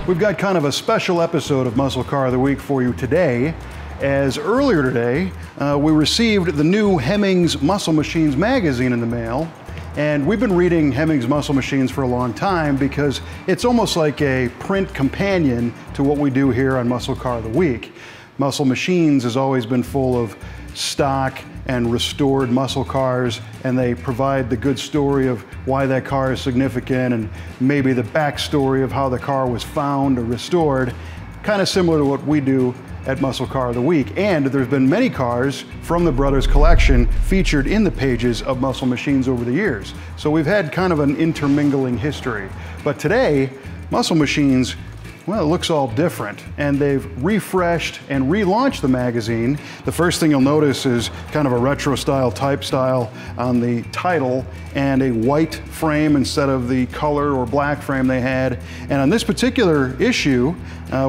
We've got kind of a special episode of Muscle Car of the Week for you today, as earlier today we received the new Hemmings Muscle Machines Magazine in the mail. And we've been reading Hemmings Muscle Machines for a long time because it's almost like a print companion to what we do here on Muscle Car of the Week. Muscle Machines has always been full of stock and restored muscle cars, and they provide the good story of why that car is significant and maybe the backstory of how the car was found or restored, kind of similar to what we do at Muscle Car of the Week. And there's been many cars from the brothers collection featured in the pages of Muscle Machines over the years. So we've had kind of an intermingling history. But today, Muscle Machines, well, it looks all different, and they've refreshed and relaunched the magazine. The first thing you'll notice is kind of a retro style type style on the title and a white frame instead of the color or black frame they had. And on this particular issue,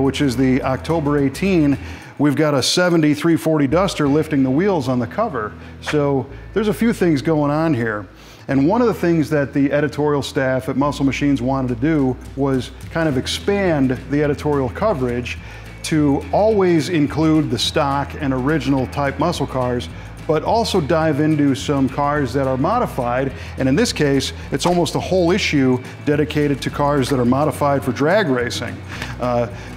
which is the October 18, we've got a 70-340 Duster lifting the wheels on the cover. So there's a few things going on here. And one of the things that the editorial staff at Muscle Machines wanted to do was kind of expand the editorial coverage to always include the stock and original type muscle cars, but also dive into some cars that are modified. And in this case, it's almost a whole issue dedicated to cars that are modified for drag racing.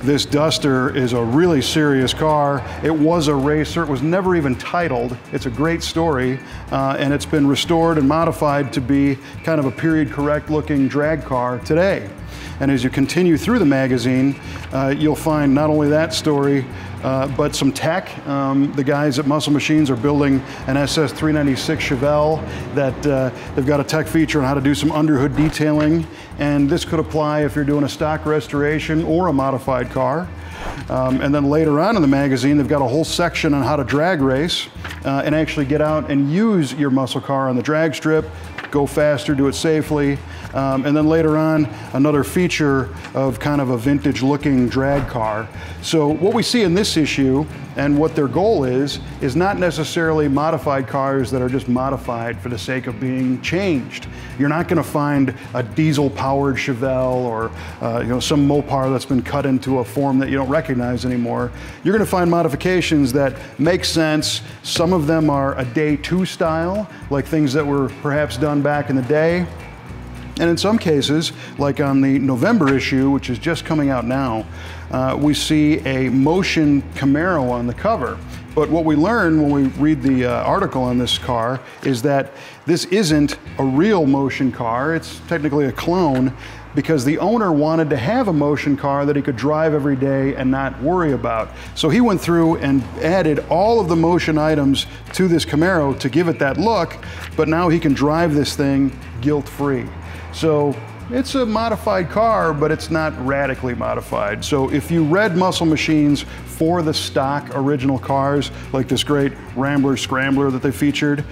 This Duster is a really serious car. It was a racer. It was never even titled. It's a great story. And it's been restored and modified to be kind of a period correct looking drag car today. And as you continue through the magazine, you'll find not only that story, but some tech. The guys at Muscle Machines are building an SS396 Chevelle that they've got a tech feature on how to do some underhood detailing. And this could apply if you're doing a stock restoration or a modified car. And then later on in the magazine, they've got a whole section on how to drag race and actually get out and use your muscle car on the drag strip, go faster, do it safely. And then later on, another feature of kind of a vintage looking drag car. So what we see in this issue and what their goal is not necessarily modified cars that are just modified for the sake of being changed. You're not gonna find a diesel powered Chevelle or some Mopar that's been cut into a form that you don't recognize anymore. You're gonna find modifications that make sense. Some of them are a day two style, like things that were perhaps done back in the day. And in some cases, like on the November issue, which is just coming out now, we see a motion Camaro on the cover. But what we learn when we read the article on this car is that this isn't a real motion car. It's technically a clone, because the owner wanted to have a motion car that he could drive every day and not worry about. So he went through and added all of the motion items to this Camaro to give it that look, but now he can drive this thing guilt-free. So it's a modified car, but it's not radically modified. So if you read Muscle Machines for the stock original cars, like this great Rambler Scrambler that they featured,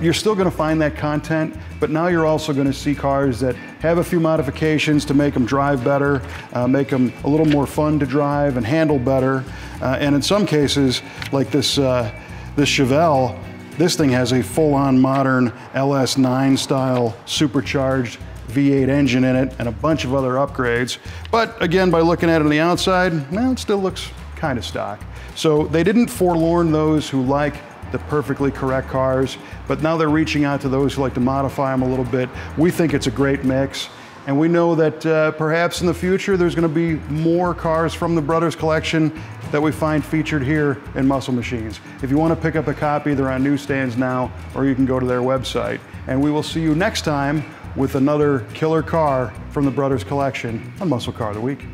you're still gonna find that content, but now you're also gonna see cars that have a few modifications to make them drive better, make them a little more fun to drive and handle better. And in some cases, like this Chevelle, this thing has a full-on modern LS9 style supercharged V8 engine in it and a bunch of other upgrades. But again, by looking at it on the outside, well, it still looks kind of stock. So they didn't forlorn those who like the perfectly correct cars, but now they're reaching out to those who like to modify them a little bit. We think it's a great mix. And we know that perhaps in the future, there's gonna be more cars from the brothers collection that we find featured here in Muscle Machines. If you wanna pick up a copy, they're on newsstands now, or you can go to their website. And we will see you next time with another killer car from the brothers collection on Muscle Car of the Week.